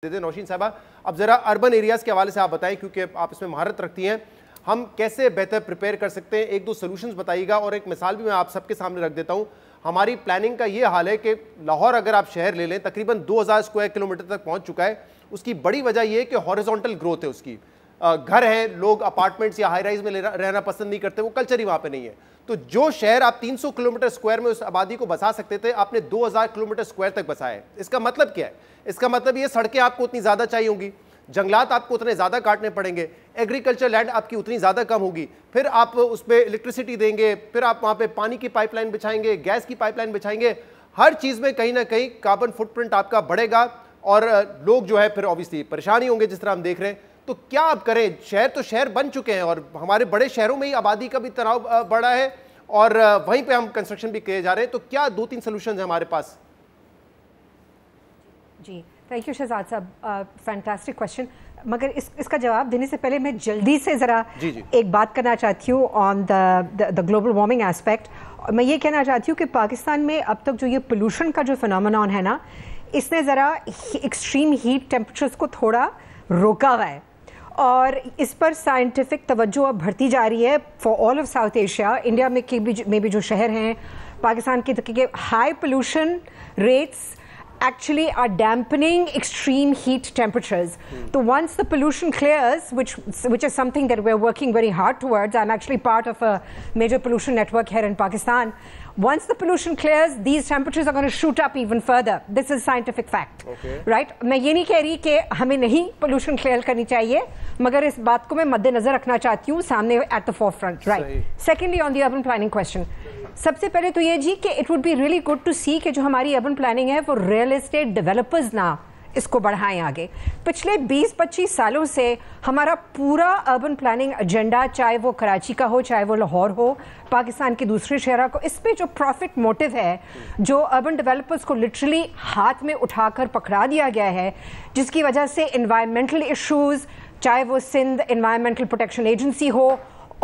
دے نوشین صاحبہ اب ذرا اربن ایریاز کے حوالے سے آپ بتائیں کیونکہ آپ اس میں مہارت رکھتی ہیں، ہم کیسے بہتر پریپیئر کر سکتے ہیں؟ ایک دو سلوشنز بتائیے گا اور ایک مثال بھی میں آپ سب کے سامنے رکھ دیتا ہوں۔ ہماری پلاننگ کا یہ حال ہے کہ لاہور اگر آپ شہر لے لیں تقریباً 2000 اسکوائر کلومیٹر تک پہنچ چکا ہے۔ اس کی بڑی وجہ یہ ہے کہ ہاریزونٹل گروتھ ہے اس کی، گھر ہیں، لوگ اپارٹمنٹس یا ہائی رائز میں رہنا پسند نہیں کرتے، وہ کلچر ہی وہاں پہ نہیں ہے۔ تو جو شہر آپ 300 کلومیٹر اسکوائر میں اس آبادی کو بسا سکتے تھے آپ نے 2000 کلومیٹر اسکوائر تک بسایا ہے۔ اس کا مطلب کیا ہے؟ اس کا مطلب یہ سڑکیں آپ کو اتنی زیادہ چاہیے ہوں گی، جنگلات آپ کو اتنے زیادہ کاٹنے پڑیں گے، ایگریکلچر لینڈ آپ کی اتنی زیادہ کم ہوگی، پھر آپ اس پہ الیکٹریسٹی دیں گے، پھر آپ وہاں پہ پانی کی پائپ لائن بچھائیں گے، گیس کی پائپ لائن بچھائیں گے، ہر چیز میں کہیں نہ کہیں کاربن فٹ پرنٹ آپ کا بڑھے گا اور لوگ جو ہے پھر اوبیسلی پریشانی ہوں گے جس طرح ہم دیکھ رہے ہیں۔ تو کیا آپ کریں؟ شہر تو شہر بن چکے ہیں اور ہمارے بڑے شہروں میں ہی آبادی کا بھی تناؤ بڑھا ہے اور وہیں پہ ہم کنسٹرکشن بھی کیے جا رہے ہیں، تو کیا 2-3 سلوشنز ہیں ہمارے پاس؟ جی تھینک یو شہزاد صاحب، فینٹاسٹک کویشچن، مگر اس کا جواب دینے سے پہلے میں جلدی سے ذرا ایک بات کرنا چاہتی ہوں آن دا گلوبل وارمنگ ایسپیکٹ۔ میں یہ کہنا چاہتی ہوں کہ پاکستان میں اب تک جو یہ پولوشن کا جو فینومینون ہے نا، اس نے ذرا ایکسٹریم ہیٹ ٹیمپریچرز کو تھوڑا روکا ہوا ہے اور اس پر سائنٹیفک توجہ اب بڑھتی جا رہی ہے for all of South Asia, India میں بھی جو شہر ہیں پاکستان کے high pollution rates actually are dampening extreme heat temperatures. So once the pollution clears, which is something that we're working very hard towards, I'm actually part of a major pollution network here in Pakistan. Once the pollution clears, these temperatures are going to shoot up even further. This is scientific fact. Right? میں یہ نہیں کہہ رہی کہ ہمیں نہیں pollution clear کرنی چاہیے، مگر اس بات کو میں مد نظر رکھنا چاہتی ہوں سامنے at the forefront. Right. Secondly, on the urban planning question. سب سے پہلے تو یہ جی کہ it would be really good to see کہ جو ہماری اربن پلاننگ ہے وہ ریئل اسٹیٹ ڈیولپرز نہ اس کو بڑھائیں آگے۔ پچھلے 20-25 سالوں سے ہمارا پورا اربن پلاننگ ایجنڈا، چاہے وہ کراچی کا ہو چاہے وہ لاہور ہو، پاکستان کے دوسرے شہروں کو، اس پہ جو پروفٹ موٹیو ہے، جو اربن ڈیولپرز کو لٹرلی ہاتھ میں اٹھا کر پکڑا دیا گیا ہے، جس کی وجہ سے انوائرمنٹل ایشوز، چاہے وہ سندھ انوائرمنٹل پروٹیکشن ایجنسی ہو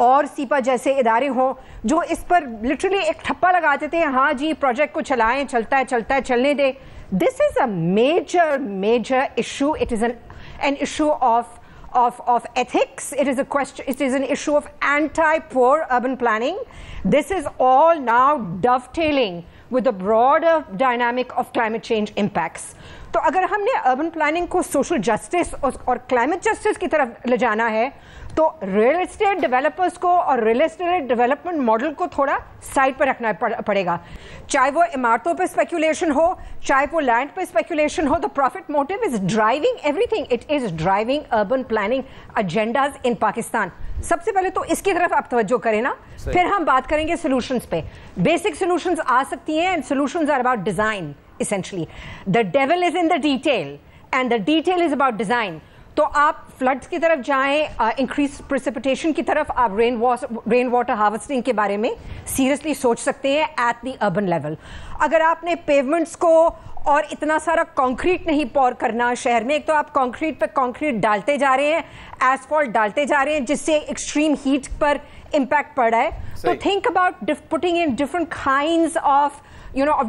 اور سیپا جیسے ادارے ہوں، جو اس پر لٹرلی ایک ٹھپا لگا دیتے ہیں، ہاں جی پروجیکٹ کو چلائیں، چلتا ہے چلنے دے۔ This is a major issue. It is an issue of ethics. It is an issue of anti-poor urban planning. This is all now dovetailing with the broader dynamic of climate change impacts. تو اگر ہم نے urban planning کو social justice اور climate justice کی طرف لے جانا ہے تو ریئل اسٹیٹ ڈیولپرز کو اور ریئل اسٹیٹ ڈیولپمنٹ ماڈل کو تھوڑا سائڈ پہ رکھنا پڑے گا، چاہے وہ عمارتوں پہ اسپیکولیشن ہو، چاہے وہ لینڈ پہ speculation who. The profit motive is driving everything. It is driving urban planning agendas in Pakistan. سب سے پہلے تو اس کی طرف آپ توجہ کریں نا، پھر ہم بات کریں گے سولوشنز پہ۔ بیسک سولوشنز آ سکتی ہیں and solutions are about design essentially. The devil is in the detail and the detail is about design. تو آپ فلڈس کی طرف جائیں، انکریز پریسپیٹیشن کی طرف، آپ رین واٹر ہارویسٹنگ کے بارے میں سیریسلی سوچ سکتے ہیں ایٹ دی اربن لیول۔ اگر آپ نے پیومنٹس کو اور اتنا سارا کانکریٹ نہیں پور کرنا شہر میں، ایک تو آپ کانکریٹ پہ کانکریٹ ڈالتے جا رہے ہیں، ایسفالٹ ڈالتے جا رہے ہیں، جس سے ایکسٹریم ہیٹ پر امپیکٹ پڑ رہا ہے۔ تو think about putting in different kinds of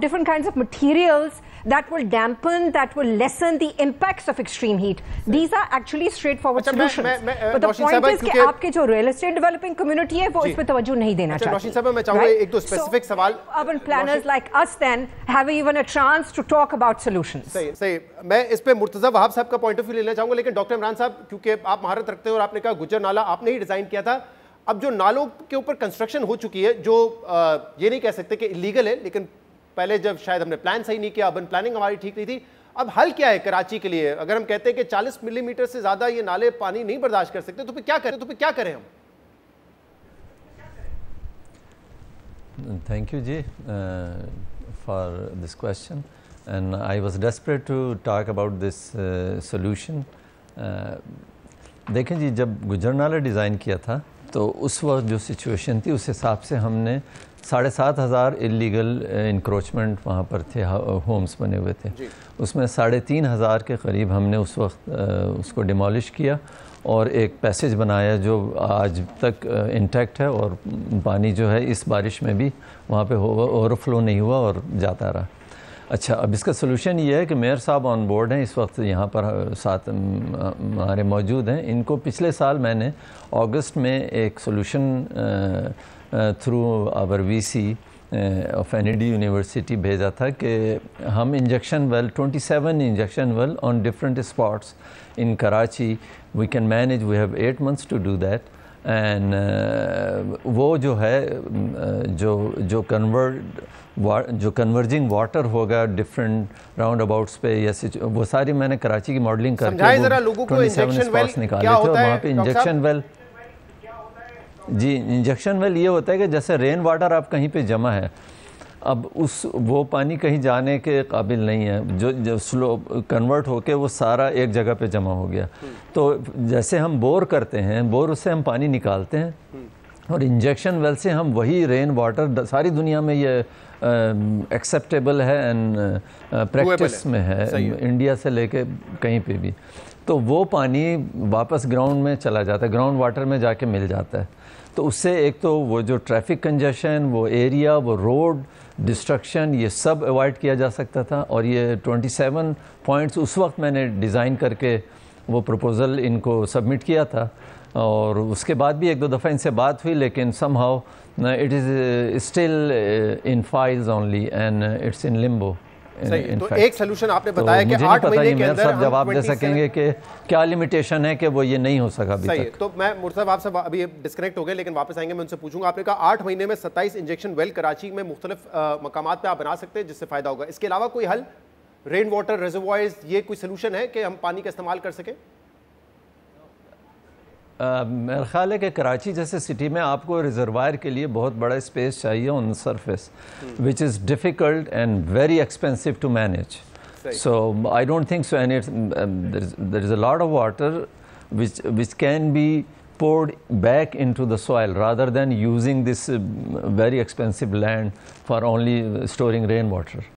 different kinds of materials that will dampen, that will lessen the impacts of extreme heat. These are actually straightforward solutions. But the point is کہ آپ کے جو real estate developing community ہے وہ اس پہ توجہ نہیں دینا چاہتے۔ روشن صاحب میں چاہوں گا ایک دو اسپیسیفک سوال، urban planners like us then have even a chance to talk about solutions. صحیح، میں اس پہ مرتضیٰ وہاب صاحب کا پوائنٹ آف ویو لینا چاہوں گا، لیکن ڈاکٹر عمران صاحب کیونکہ آپ مہارت رکھتے ہیں اور آپ نے کہا گجر نالہ آپ نے ہی ڈیزائن کیا تھا، اب جو نالوں کے اوپر کنسٹرکشن ہو چکی ہے جو یہ نہیں کہہ سکتے کہ انلیگل ہے، لیکن پہلے جب شاید ہم نے پلان صحیح نہیں کیا، اربن پلاننگ ہماری ٹھیک نہیں تھی، اب حل کیا ہے کراچی کے لیے؟ اگر ہم کہتے ہیں کہ 40 ملی میٹر سے زیادہ یہ نالے پانی نہیں برداشت کر سکتے تو پھر کیا کریں ہم؟ Thank you ji for this question and I was desperate to talk about this solution. دیکھیں جی، جب گجر نالہ ڈیزائن کیا تھا تو اس وقت جو سچویشن تھی اس حساب سے ہم نے 7,500 انلیگل انکروچمنٹ وہاں پر تھے، ہومز بنے ہوئے تھے، اس میں 3,500 کے قریب ہم نے اس وقت اس کو ڈیمالش کیا اور ایک پیسیج بنایا جو آج تک انٹیکٹ ہے اور پانی جو ہے اس بارش میں بھی وہاں پہ اوور فلو نہیں ہوا اور جاتا رہا۔ اچھا، اب اس کا سلوشن یہ ہے کہ میئر صاحب آن بورڈ ہیں اس وقت، یہاں پر ساتھ ہمارے موجود ہیں. ان کو پچھلے سال میں نے اگست میں ایک solution through our V C of N E D university بھیجا تھا کہ ہم injection well 27 injection well on different spots in Karachi we can manage. We have 8 months to do that. And وہ جو ہے جو کنورجنگ واٹر ہوگا ڈفرینٹ راؤنڈ اباؤٹس پہ، یا وہ ساری میں نے کراچی کی ماڈلنگ کر کے 27 اسپاٹس نکالے تھے. اور وہاں پہ انجیکشن ویل، جی انجیکشن ویل یہ ہوتا ہے کہ جیسے رین واٹر آپ کہیں پہ جمع ہے، اب وہ پانی کہیں جانے کے قابل نہیں ہے، جو سلو کنورٹ ہو کے وہ سارا ایک جگہ پہ جمع ہو گیا. تو جیسے ہم بور کرتے ہیں، بور سے ہم پانی نکالتے ہیں، اور انجیکشن ویل سے ہم وہی رین واٹر ساری دنیا میں یہ ایکسیپٹیبل ہے اینڈ پریکٹس میں ہے، انڈیا سے لے کے کہیں پہ بھی. تو وہ پانی واپس گراؤنڈ میں چلا جاتا ہے، گراؤنڈ واٹر میں جا کے مل جاتا ہے. تو اس سے ایک تو وہ جو ٹریفک کنجیشن، وہ ایریا، وہ روڈ ڈسٹرکشن، یہ سب اوائڈ کیا جا سکتا تھا. اور یہ 27 پوائنٹس اس وقت میں نے ڈیزائن کر کے وہ پروپوزل ان کو سبمٹ کیا تھا. اور اس کے بعد بھی ایک دو دفعہ ان سے بات ہوئی، لیکن somehow it is still in files only and it's in limbo. تو ایک سلوشن آپ نے بتایا کہ 8 مہینے کے اندر ہم جواب دے سکیں گے کہ کیا لمیٹیشن ہے کہ وہ یہ نہیں ہو سکا ابھی تک. تو میں مرتضیٰ آپ سے ابھی ڈسکنیکٹ ہو گئے، لیکن واپس آئیں گے، میں ان سے پوچھوں گا. آپ نے کہا 8 مہینے میں 27 انجیکشن ویل کراچی میں مختلف مقامات پہ آپ بنا سکتے ہیں جس سے فائدہ ہوگا. اس کے علاوہ کوئی حل، رین واٹر ریزروائرز، یہ کوئی سلوشن ہے کہ ہم پانی کا استعمال کر سکیں؟ میرا خیال ہے کہ کراچی جیسے سٹی میں آپ کو ریزروائر کے لیے بہت بڑا اسپیس چاہیے on surface, which is difficult and very expensive to manage. So I don't think so, and there is a lot of water which can be poured back into the soil rather than using this very expensive land for only storing rainwater.